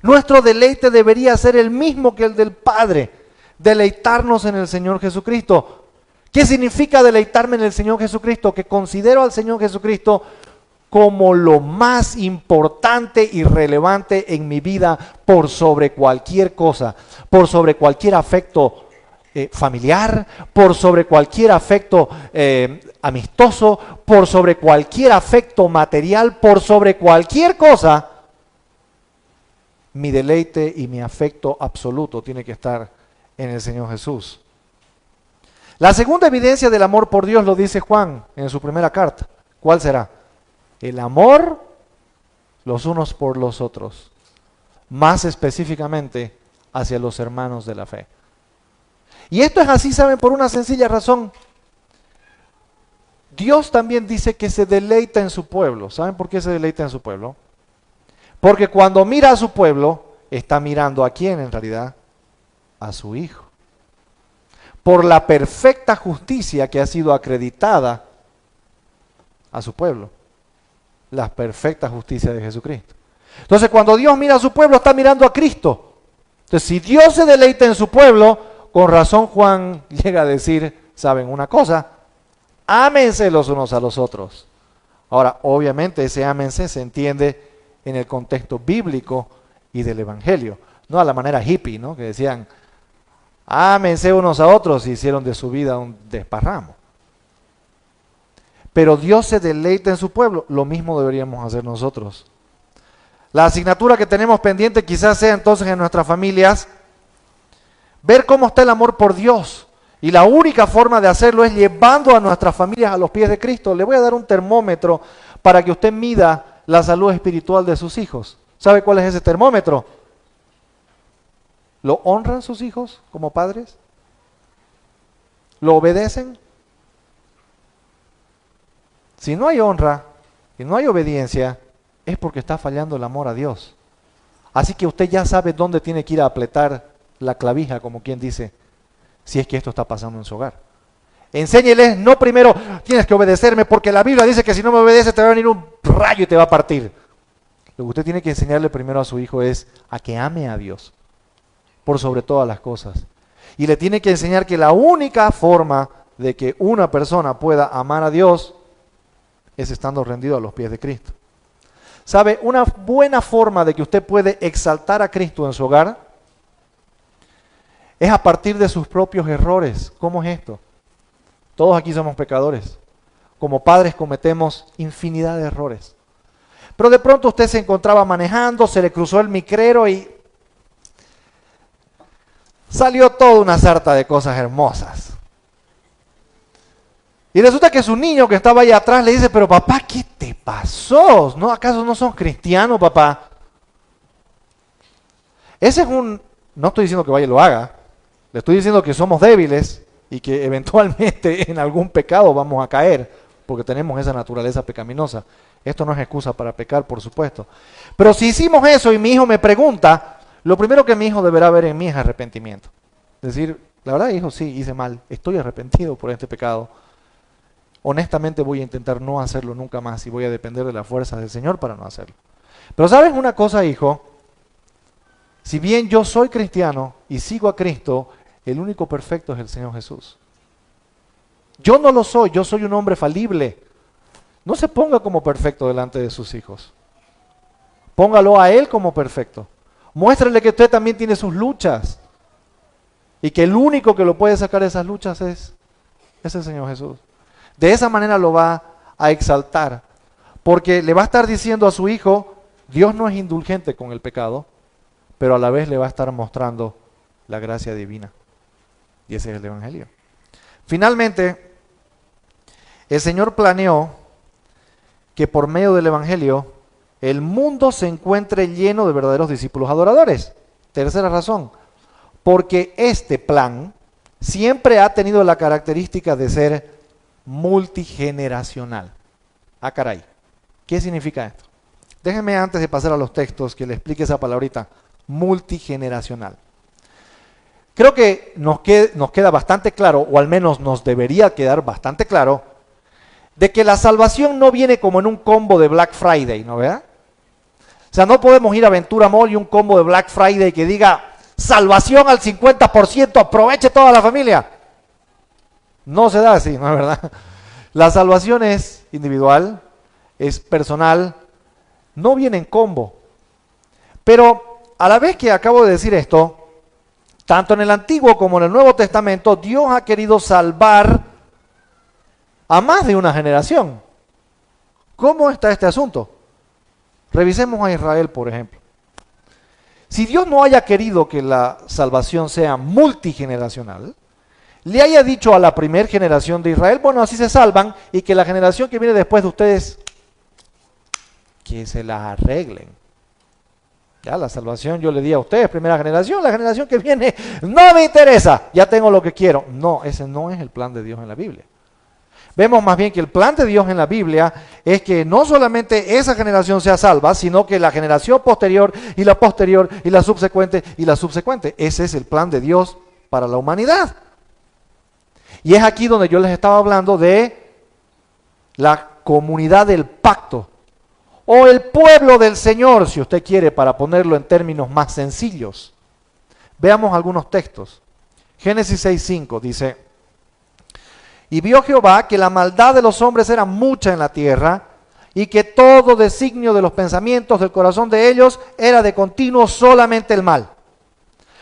Nuestro deleite debería ser el mismo que el del Padre, deleitarnos en el Señor Jesucristo. ¿Qué significa deleitarme en el Señor Jesucristo? Que considero al Señor Jesucristo como lo más importante y relevante en mi vida por sobre cualquier cosa, por sobre cualquier afecto familiar, por sobre cualquier afecto amistoso, por sobre cualquier afecto material, por sobre cualquier cosa. Mi deleite y mi afecto absoluto tiene que estar en el Señor Jesús. La segunda evidencia del amor por Dios lo dice Juan en su primera carta. ¿Cuál será? El amor los unos por los otros, más específicamente hacia los hermanos de la fe. Y esto es así, ¿saben? Por una sencilla razón. Dios también dice que se deleita en su pueblo. ¿Saben por qué se deleita en su pueblo? Porque cuando mira a su pueblo, está mirando ¿a quién en realidad? A su Hijo. Por la perfecta justicia que ha sido acreditada a su pueblo. La perfecta justicia de Jesucristo. Entonces, cuando Dios mira a su pueblo, está mirando a Cristo. Entonces, si Dios se deleita en su pueblo, con razón Juan llega a decir, ¿saben una cosa? Ámense los unos a los otros. Ahora, obviamente, ese ámense se entiende en el contexto bíblico y del Evangelio. No a la manera hippie, ¿no? Que decían, ámense unos a otros y hicieron de su vida un desparramo. Pero Dios se deleita en su pueblo, lo mismo deberíamos hacer nosotros. La asignatura que tenemos pendiente quizás sea entonces en nuestras familias, ver cómo está el amor por Dios. Y la única forma de hacerlo es llevando a nuestras familias a los pies de Cristo. Le voy a dar un termómetro para que usted mida la salud espiritual de sus hijos. ¿Sabe cuál es ese termómetro? ¿Lo honran sus hijos como padres? ¿Lo obedecen? Si no hay honra y no hay obediencia, es porque está fallando el amor a Dios. Así que usted ya sabe dónde tiene que ir a apretar la clavija, como quien dice, si es que esto está pasando en su hogar. Enséñeles, no primero, tienes que obedecerme, porque la Biblia dice que si no me obedeces te va a venir un rayo y te va a partir. Lo que usted tiene que enseñarle primero a su hijo es a que ame a Dios, por sobre todas las cosas. Y le tiene que enseñar que la única forma de que una persona pueda amar a Dios es estando rendido a los pies de Cristo. ¿Sabe? Una buena forma de que usted puede exaltar a Cristo en su hogar es a partir de sus propios errores. ¿Cómo es esto? Todos aquí somos pecadores. Como padres cometemos infinidad de errores. Pero de pronto usted se encontraba manejando, se le cruzó el micrero y salió toda una sarta de cosas hermosas. Y resulta que su niño que estaba allá atrás le dice, pero papá, ¿qué te pasó? ¿No? ¿Acaso no sos cristiano, papá? Ese es no estoy diciendo que vaya y lo haga, le estoy diciendo que somos débiles y que eventualmente en algún pecado vamos a caer, porque tenemos esa naturaleza pecaminosa. Esto no es excusa para pecar, por supuesto. Pero si hicimos eso y mi hijo me pregunta, lo primero que mi hijo deberá ver en mí es arrepentimiento. Decir, la verdad, hijo, sí, hice mal, estoy arrepentido por este pecado. Honestamente voy a intentar no hacerlo nunca más y voy a depender de la fuerza del Señor para no hacerlo. Pero ¿sabes una cosa, hijo? Si bien yo soy cristiano y sigo a Cristo, el único perfecto es el Señor Jesús. Yo no lo soy, yo soy un hombre falible. No se ponga como perfecto delante de sus hijos. Póngalo a Él como perfecto. Muéstrele que usted también tiene sus luchas y que el único que lo puede sacar de esas luchas es el Señor Jesús. De esa manera lo va a exaltar, porque le va a estar diciendo a su hijo, Dios no es indulgente con el pecado, pero a la vez le va a estar mostrando la gracia divina. Y ese es el Evangelio. Finalmente, el Señor planeó que por medio del Evangelio el mundo se encuentre lleno de verdaderos discípulos adoradores. Tercera razón, porque este plan siempre ha tenido la característica de ser multigeneracional. Ah, caray. ¿Qué significa esto? Déjenme antes de pasar a los textos que le explique esa palabrita, multigeneracional. Creo que nos queda bastante claro, o al menos nos debería quedar bastante claro, de que la salvación no viene como en un combo de Black Friday, ¿no verdad? O sea, no podemos ir a Ventura Mall y un combo de Black Friday que diga salvación al 50%, aproveche toda la familia. No se da así, ¿no es verdad? La salvación es individual, es personal, no viene en combo. Pero a la vez que acabo de decir esto, tanto en el Antiguo como en el Nuevo Testamento, Dios ha querido salvar a más de una generación. ¿Cómo está este asunto? Revisemos a Israel, por ejemplo. Si Dios no haya querido que la salvación sea multigeneracional, le haya dicho a la primera generación de Israel, bueno, así se salvan, y que la generación que viene después de ustedes, que se las arreglen. Ya la salvación yo le di a ustedes, primera generación, la generación que viene no me interesa, ya tengo lo que quiero. No, ese no es el plan de Dios en la Biblia. Vemos más bien que el plan de Dios en la Biblia es que no solamente esa generación sea salva, sino que la generación posterior y la posterior y la subsecuente y la subsecuente. Ese es el plan de Dios para la humanidad. Y es aquí donde yo les estaba hablando de la comunidad del pacto, o el pueblo del Señor, si usted quiere, para ponerlo en términos más sencillos. Veamos algunos textos. Génesis 6:5 dice, y vio Jehová que la maldad de los hombres era mucha en la tierra, y que todo designio de los pensamientos del corazón de ellos era de continuo solamente el mal.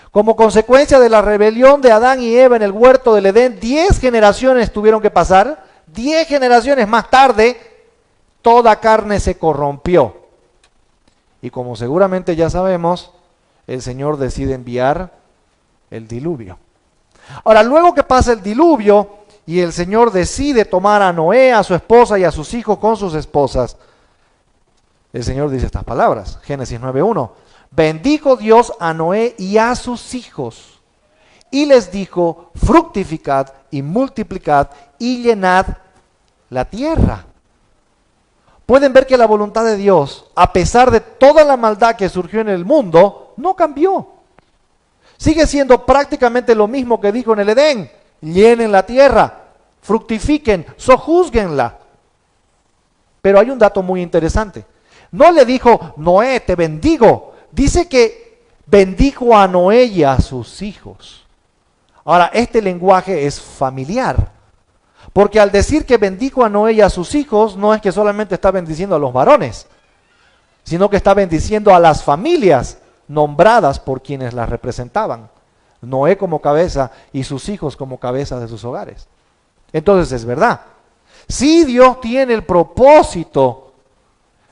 Como consecuencia de la rebelión de Adán y Eva en el huerto del Edén, 10 generaciones tuvieron que pasar. 10 generaciones más tarde, toda carne se corrompió. Y como seguramente ya sabemos, el Señor decide enviar el diluvio. Ahora, luego que pasa el diluvio y el Señor decide tomar a Noé, a su esposa y a sus hijos con sus esposas, el Señor dice estas palabras, Génesis 9:1. Bendijo Dios a Noé y a sus hijos, y les dijo, fructificad y multiplicad y llenad la tierra. Pueden ver que la voluntad de Dios, a pesar de toda la maldad que surgió en el mundo, no cambió. Sigue siendo prácticamente lo mismo que dijo en el Edén. Llenen la tierra, fructifiquen, sojúzguenla. Pero hay un dato muy interesante. No le dijo, Noé, te bendigo. Dice que bendijo a Noé y a sus hijos. Ahora, este lenguaje es familiar. Porque al decir que bendijo a Noé y a sus hijos, no es que solamente está bendiciendo a los varones, sino que está bendiciendo a las familias nombradas por quienes las representaban. Noé como cabeza y sus hijos como cabezas de sus hogares. Entonces es verdad. Sí, Dios tiene el propósito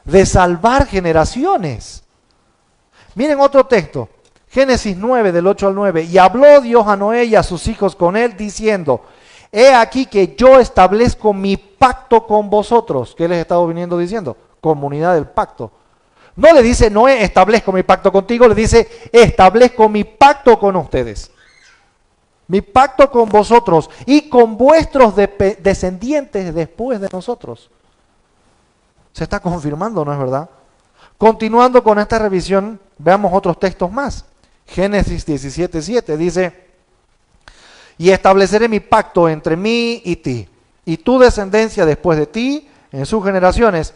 de salvar generaciones. Miren otro texto, Génesis 9 del 8 al 9. Y habló Dios a Noé y a sus hijos con él diciendo, he aquí que yo establezco mi pacto con vosotros. ¿Qué les he estado viniendo diciendo? Comunidad del pacto. No le dice Noé, establezco mi pacto contigo, le dice, establezco mi pacto con ustedes. Mi pacto con vosotros y con vuestros descendientes después de nosotros. Se está confirmando, ¿no es verdad? Continuando con esta revisión, veamos otros textos más. Génesis 17:7 dice, y estableceré mi pacto entre mí y ti, y tu descendencia después de ti, en sus generaciones,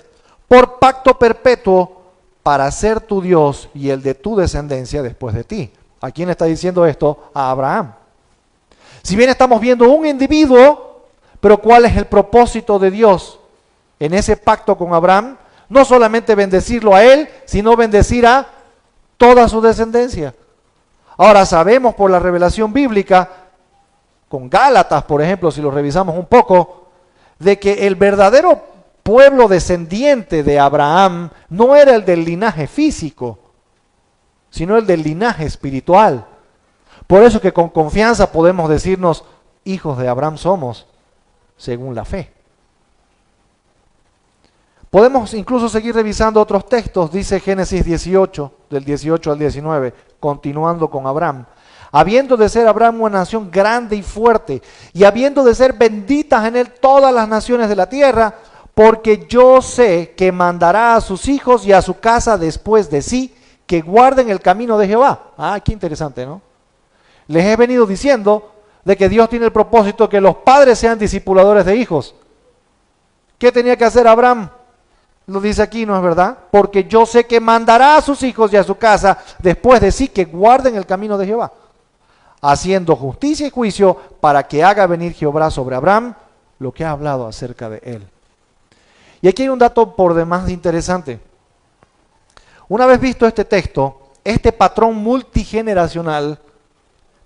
por pacto perpetuo, para ser tu Dios y el de tu descendencia después de ti. ¿A quién está diciendo esto? A Abraham. Si bien estamos viendo un individuo, pero ¿cuál es el propósito de Dios en ese pacto con Abraham? No solamente bendecirlo a él, sino bendecir a toda su descendencia. Ahora sabemos por la revelación bíblica, con Gálatas, por ejemplo, si lo revisamos un poco, de que el verdadero pueblo descendiente de Abraham no era el del linaje físico, sino el del linaje espiritual. Por eso que con confianza podemos decirnos, hijos de Abraham somos, según la fe. Podemos incluso seguir revisando otros textos, dice Génesis 18, del 18 al 19, continuando con Abraham. Habiendo de ser Abraham una nación grande y fuerte, y habiendo de ser benditas en él todas las naciones de la tierra, porque yo sé que mandará a sus hijos y a su casa después de sí, que guarden el camino de Jehová. Ah, qué interesante, ¿no? Les he venido diciendo de que Dios tiene el propósito de que los padres sean discipuladores de hijos. ¿Qué tenía que hacer Abraham? Lo dice aquí, ¿no es verdad? Porque yo sé que mandará a sus hijos y a su casa después de sí que guarden el camino de Jehová, haciendo justicia y juicio para que haga venir Jehová sobre Abraham lo que ha hablado acerca de él. Y aquí hay un dato por demás interesante. Una vez visto este texto, este patrón multigeneracional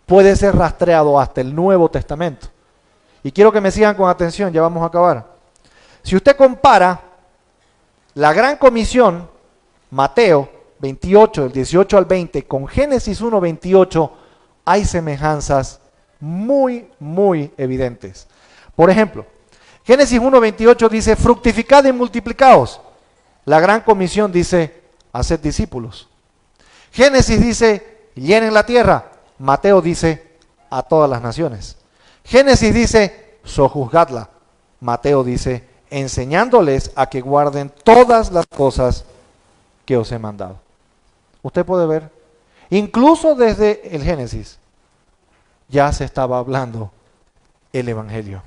puede ser rastreado hasta el Nuevo Testamento. Y quiero que me sigan con atención, ya vamos a acabar. Si usted compara la Gran Comisión, Mateo 28, del 18 al 20, con Génesis 1, 28, hay semejanzas muy, muy evidentes. Por ejemplo, Génesis 1, 28 dice, fructificad y multiplicaos. La Gran Comisión dice, haced discípulos. Génesis dice, llenen la tierra. Mateo dice, a todas las naciones. Génesis dice, sojuzgadla. Mateo dice, enseñándoles a que guarden todas las cosas que os he mandado. Usted puede ver, incluso desde el Génesis, ya se estaba hablando el Evangelio.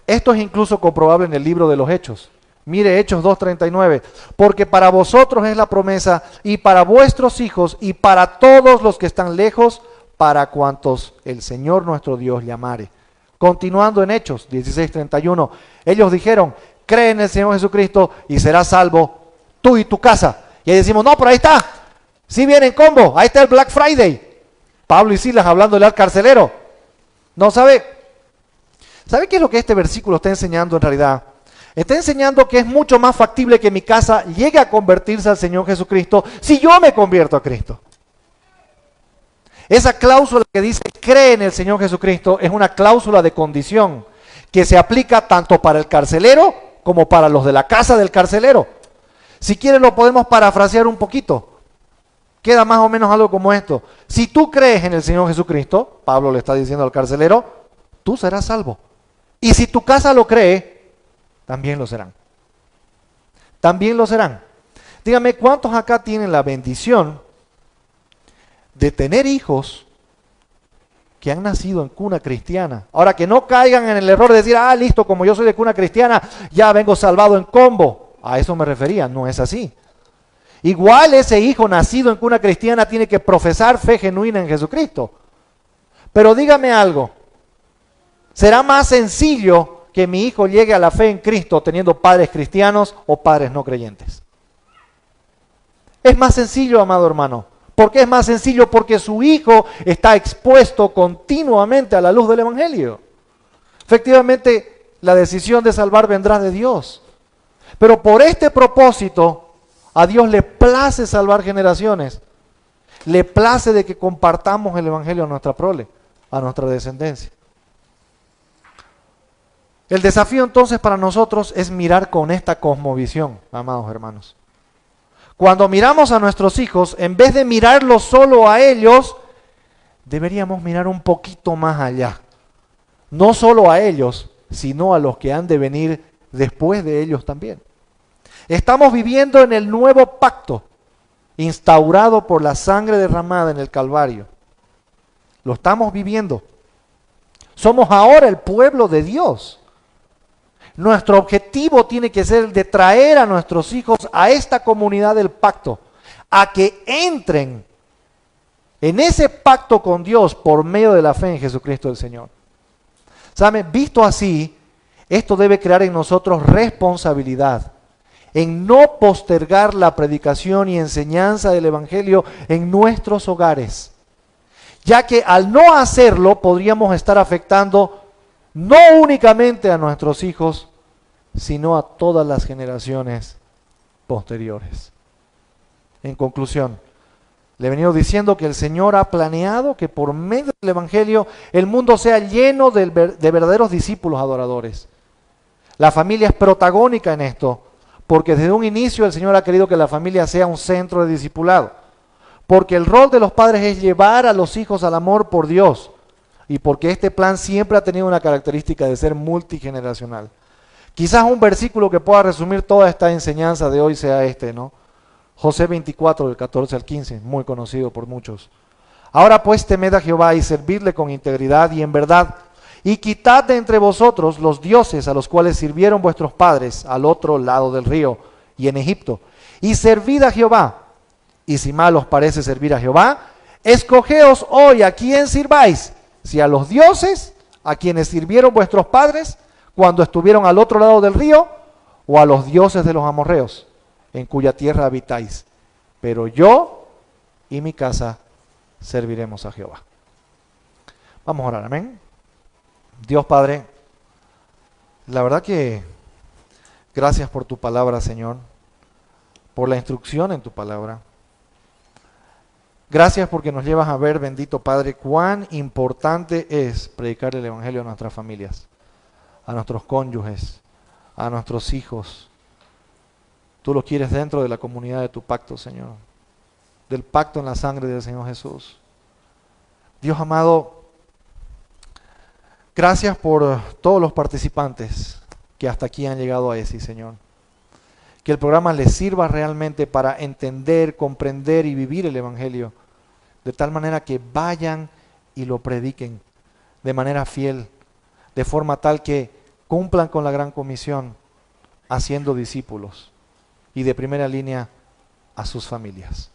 Esto es incluso comprobable en el libro de los Hechos. Mire Hechos 2:39, porque para vosotros es la promesa y para vuestros hijos y para todos los que están lejos, para cuantos el Señor nuestro Dios llamare. Continuando en Hechos 16:31, ellos dijeron, cree en el Señor Jesucristo y serás salvo tú y tu casa. Y ahí decimos, no, pero ahí está, sí viene en combo, ahí está el Black Friday. Pablo y Silas hablándole al carcelero. No sabe qué es lo que este versículo está enseñando en realidad. Está enseñando que es mucho más factible que mi casa llegue a convertirse al Señor Jesucristo si yo me convierto a Cristo. Esa cláusula que dice cree en el Señor Jesucristo es una cláusula de condición que se aplica tanto para el carcelero como para los de la casa del carcelero. Si quieren lo podemos parafrasear un poquito. Queda más o menos algo como esto. Si tú crees en el Señor Jesucristo, Pablo le está diciendo al carcelero, tú serás salvo. Y si tu casa lo cree, también lo serán. También lo serán. Dígame, ¿cuántos acá tienen la bendición de tener hijos que han nacido en cuna cristiana? Ahora, que no caigan en el error de decir, listo, como yo soy de cuna cristiana, ya vengo salvado en combo. A eso me refería, no es así. Igual ese hijo nacido en cuna cristiana tiene que profesar fe genuina en Jesucristo. Pero dígame algo, ¿será más sencillo que mi hijo llegue a la fe en Cristo teniendo padres cristianos o padres no creyentes? Es más sencillo, amado hermano. ¿Por qué es más sencillo? Porque su hijo está expuesto continuamente a la luz del Evangelio. Efectivamente, la decisión de salvar vendrá de Dios. Pero por este propósito, a Dios le place salvar generaciones. Le place de que compartamos el Evangelio a nuestra prole, a nuestra descendencia. El desafío entonces para nosotros es mirar con esta cosmovisión, amados hermanos. Cuando miramos a nuestros hijos, en vez de mirarlos solo a ellos, deberíamos mirar un poquito más allá. No solo a ellos, sino a los que han de venir después de ellos también. Estamos viviendo en el nuevo pacto, instaurado por la sangre derramada en el Calvario. Lo estamos viviendo. Somos ahora el pueblo de Dios. Nuestro objetivo tiene que ser el de traer a nuestros hijos a esta comunidad del pacto, a que entren en ese pacto con Dios por medio de la fe en Jesucristo el Señor. ¿Saben? Visto así, esto debe crear en nosotros responsabilidad, en no postergar la predicación y enseñanza del Evangelio en nuestros hogares, ya que al no hacerlo podríamos estar afectando no únicamente a nuestros hijos, sino a todas las generaciones posteriores. En conclusión, le he venido diciendo que el Señor ha planeado que por medio del Evangelio el mundo sea lleno de verdaderos discípulos adoradores. La familia es protagónica en esto, porque desde un inicio el Señor ha querido que la familia sea un centro de discipulado. Porque el rol de los padres es llevar a los hijos al amor por Dios. Y porque este plan siempre ha tenido una característica de ser multigeneracional. Quizás un versículo que pueda resumir toda esta enseñanza de hoy sea este, ¿no? José 24, del 14 al 15, muy conocido por muchos. Ahora pues temed a Jehová y servidle con integridad y en verdad, y quitad de entre vosotros los dioses a los cuales sirvieron vuestros padres al otro lado del río y en Egipto, y servid a Jehová. Y si mal os parece servir a Jehová, escogeos hoy a quién sirváis, si a los dioses a quienes sirvieron vuestros padres cuando estuvieron al otro lado del río, o a los dioses de los amorreos, en cuya tierra habitáis. Pero yo y mi casa serviremos a Jehová. Vamos a orar, amén. Dios Padre, la verdad que gracias por tu palabra, Señor, por la instrucción en tu palabra. Gracias porque nos llevas a ver, bendito Padre, cuán importante es predicar el Evangelio a nuestras familias, a nuestros cónyuges, a nuestros hijos. Tú los quieres dentro de la comunidad de tu pacto, Señor, del pacto en la sangre del Señor Jesús. Dios amado, gracias por todos los participantes que hasta aquí han llegado a ESI, Señor. Que el programa les sirva realmente para entender, comprender y vivir el Evangelio, de tal manera que vayan y lo prediquen de manera fiel, de forma tal que cumplan con la gran comisión, haciendo discípulos y de primera línea a sus familias.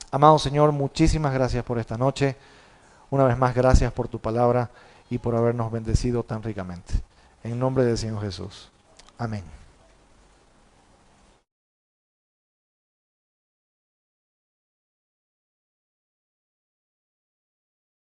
Amado Señor, muchísimas gracias por esta noche. Una vez más, gracias por tu palabra y por habernos bendecido tan ricamente. En nombre del Señor Jesús. Amén.